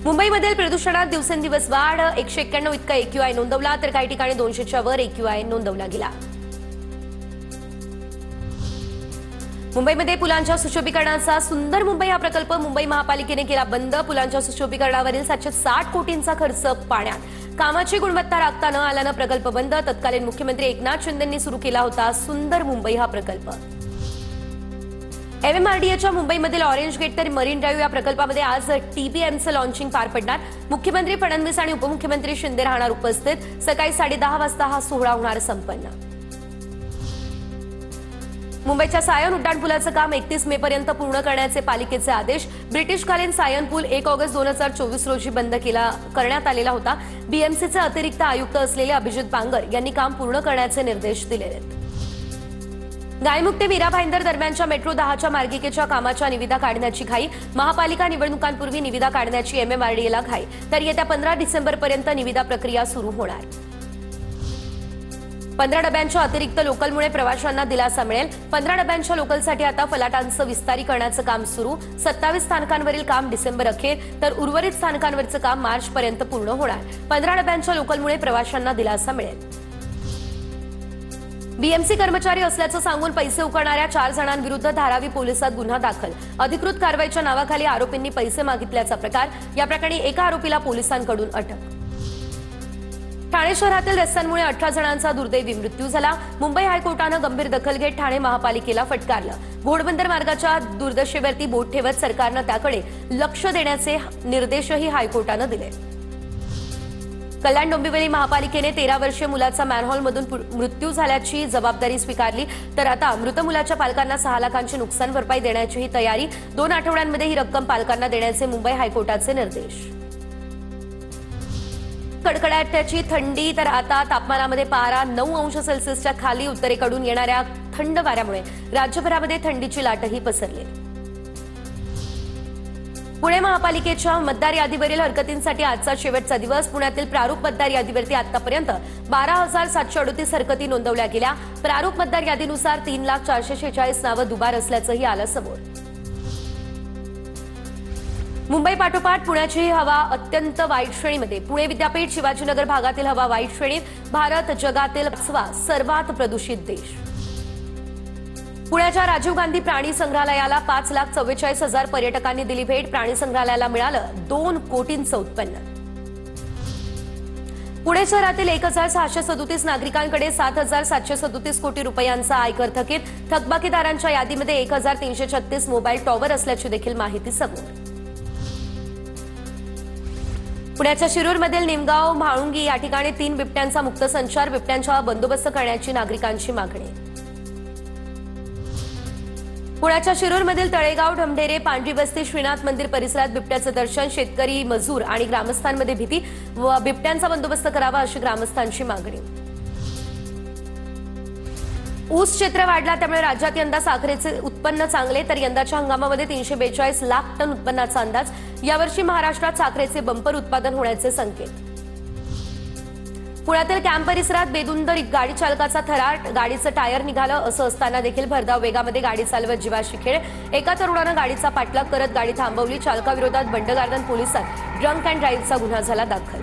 मुंबईमधील प्रदूषणात दिवसेंदिवस वाढ 191 इतका AQI नोंदवला तर काही ठिकाणी 200च्या वर AQI नोंदवला गेला। मुंबईमध्ये पुलांच्या सुशोभीकरणाचा सुंदर मुंबई हा प्रकल्प मुंबई महापालिकेने केला बंद। पुलांच्या सुशोभीकरणावरील 760 कोटींचा खर्च पाण्यात। कामाची गुणवत्ता राखता न आल्याने प्रकल्प बंद। तत्कालीन मुख्यमंत्री एकनाथ शिंदेंनी सुरू केला होता सुंदर मुंबई हा प्रकल्प। MMRDAच्या मुंबईमधील ऑरेंज गेट तर मरीन ड्राईव्ह या प्रकल्पामध्ये आज TBMचं लॉन्चिंग पार पडणार। मुख्यमंत्री फडणवीस आणि उपमुख्यमंत्री शिंदे राहणार उपस्थित। सकाळी 10:30 वाजता हा सोहळा होणार संपन्न। मुंबईच्या सायन उड्डाणपुलाचं काम 31 मे पर्यंत पूर्ण करण्याचे पालिकेचे आदेश। ब्रिटिशकालीन सायन पूल 1 ऑगस्ट 2024 रोजी बंद करण्यात आलेला होता। BMCचे अतिरिक्त आयुक्त असलेले अभिजित बांगर यांनी काम पूर्ण करण्याचे निर्देश दिले आहेत। गायमुख ते मीरा भाईंदर दरम्यानच्या मेट्रो 10च्या मार्गिकेच्या कामाच्या निविदा काढण्याची घाई। महापालिका निवडणुकांपूर्वी निविदा काढण्याची MMRDAला घाई। तर येत्या 15 डिसेंबरपर्यंत निविदा प्रक्रिया सुरू होणार। 15 डब्यांच्या अतिरिक्त लोकलमुळे प्रवाशांना दिलासा मिळेल। 15 डब्यांच्या लोकलसाठी आता फलाटांचं विस्तारीकरणाचं काम सुरू। 27 स्थानकांवरील काम डिसेंबर अखेर तर उर्वरित स्थानकांवरचं काम मार्चपर्यंत पूर्ण होणार। 15 डब्यांच्या लोकलमुळे प्रवाशांना दिलासा मिळेल। BMC कर्मचारी असल्याचं सांगून पैसे उकळणाऱ्या 4 जणांविरुद्ध धारावी पोलिसात गुन्हा दाखल। अधिकृत कारवाईच्या नावाखाली आरोपींनी पैसे मागितल्याचा प्रकार। या प्रकरणी एका आरोपीला पोलिसांकडून अटक। ठाणे शहरातील रस्त्यांमुळे 18 जणांचा दुर्दैवी मृत्यू झाला। मुंबई हायकोर्टानं गंभीर दखल घेत ठाणे महापालिकेला फटकारलं। घोडबंदर मार्गाच्या दुर्दशेवरती बोट ठेवत सरकारनं त्याकडे लक्ष देण्याचे निर्देशही हायकोर्टानं दिले। कल्याण डोंबिवली महापालिकेने 13 वर्षीय मुलाचा मॅनहोलमधून मृत्यू झाल्याची जबाबदारी स्वीकारली। तर आता मृत मुलाच्या पालकांना 6 लाखांची नुकसान भरपाई देण्याचीही तयारी। 2 आठवड्यांमध्ये ही रक्कम पालकांना देण्याचे मुंबई हायकोर्टाचे निर्देश। कडकडाटाची थंडी तर आता तापमानामध्ये पारा 9 अंश सेल्सिअसच्या खाली। उत्तरेकडून येणाऱ्या थंड वाऱ्यामुळे राज्यभरामध्ये थंडीची लाटही पसरली। पुणे महापालिकेच्या मतदार यादीवरील हरकतींसाठी आजचा शेवटचा दिवस। पुण्यातील प्रारूप मतदार यादीवरती आतापर्यंत 12,738 हरकती नोंदवल्या गेल्या। प्रारूप मतदार यादीनुसार 3,04,46 नावं दुबार असल्याचंही आलं समोर। मुंबई पाठोपाठ पुण्याची हवा अत्यंत वाईट श्रेणीमध्ये। पुणे विद्यापीठ शिवाजीनगर भागातील हवा वाईट श्रेणीत। भारत जगातील 5वा सर्वात प्रदूषित देश। पुण्याच्या राजीव गांधी प्राणी संग्रहालयाला 5,44,000 पर्यटकांनी दिली भेट। प्राणी संग्रहालयाला मिळालं 2 कोटींचं उत्पन्न। पुणे शहरातील 1,637 नागरिकांकडे 7,737 कोटी रुपयांचा आयकर थकीत। थकबाकीदारांच्या यादीमध्ये 1,336 मोबाईल टॉवर असल्याची देखील माहिती समोर। पुण्याच्या शिरूरमधील निमगाव म्हाळुंगी या ठिकाणी 3 बिबट्यांचा मुक्त संचार। बिबट्यांचा बंदोबस्त करण्याची नागरिकांची मागणी। पुण्याच्या शिरूरमधील तळेगाव ढमढेरे पांढरी वस्ती श्रीनाथ मंदिर परिसरात बिबट्याचं दर्शन। शेतकरी मजूर आणि ग्रामस्थांमध्ये भीती व बिबट्यांचा बंदोबस्त करावा अशी ग्रामस्थांची मागणी। ऊस क्षेत्र वाढला त्यामुळे राज्यात यंदा साखरेचे उत्पन्न चांगले। तर यंदाच्या हंगामामध्ये 342 लाख टन उत्पन्नाचा अंदाज। यावर्षी महाराष्ट्रात साखरेचे बंपर उत्पादन होण्याचे संकेत। पुण्यातील कॅम्प परिसरात बेधुंद गाडी चालकाचा थरार। गाडीचं टायर निघालं असं असताना देखील भरधाव वेगामध्ये गाडी चालवत जीवाशी खेळ। एका तरुणानं गाडीचा पाठलाग करत गाडी थांबवली। चालकाविरोधात बंड गार्डन पोलिसात ड्रंक अँड ड्राईव्हचा गुन्हा झाला दाखल।